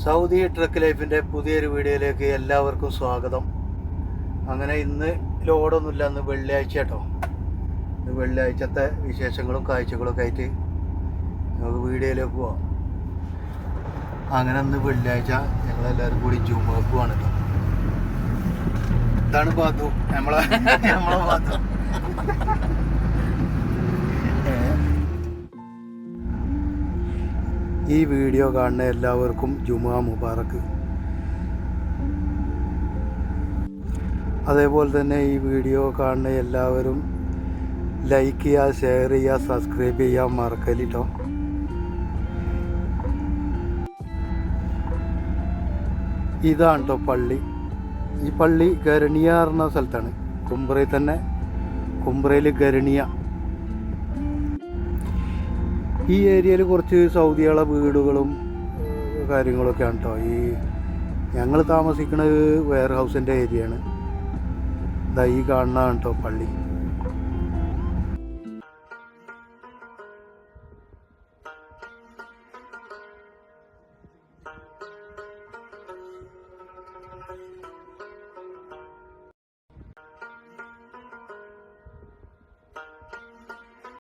Saudi truck ലൈഫിൻ്റെ പുതിയൊരു വീഡിയോയിലേക്ക് എല്ലാവർക്കും സ്വാഗതം. അങ്ങനെ ഇന്ന് ലോഡൊന്നുമില്ല, ഇന്ന് വെള്ളിയാഴ്ച കേട്ടോ. ഇന്ന് വെള്ളിയാഴ്ചത്തെ വിശേഷങ്ങളും കാഴ്ചകളൊക്കെ ആയിട്ട് നമുക്ക് വീഡിയോയിലേക്ക് പോവാം. അങ്ങനെ ഇന്ന് വെള്ളിയാഴ്ച ഞങ്ങളെല്ലാവരും കൂടി ജുമുഅക്ക് പോവാണ് കേട്ടോ. ഇതാണ് പാത്തു, നമ്മളെ പാത്തു. ഈ വീഡിയോ കാണുന്ന എല്ലാവർക്കും ജുമുഅ മുബാറക്ക്. അതേപോലെ തന്നെ ഈ വീഡിയോ കാണുന്ന എല്ലാവരും ലൈക്ക് ചെയ്യുക, ഷെയർ ചെയ്യുക, സബ്സ്ക്രൈബ് ചെയ്യാൻ മറക്കല്ലിട്ടോ. ഇതാണ് കേട്ടോ പള്ളി. ഈ പള്ളി ഗരണിയ എന്ന സ്ഥലത്താണ്, കുംബ്രയിൽ തന്നെ. കുംബ്രയിൽ ഗരണിയ. ഈ ഏരിയയിൽ കുറച്ച് സൗദികളെ വീടുകളും കാര്യങ്ങളൊക്കെയാണ് കേട്ടോ. ഈ ഞങ്ങൾ താമസിക്കുന്നത് വെയർ ഹൗസിൻ്റെ ഏരിയയാണ്. ഈ കാണുന്നതാണ് കേട്ടോ പള്ളി.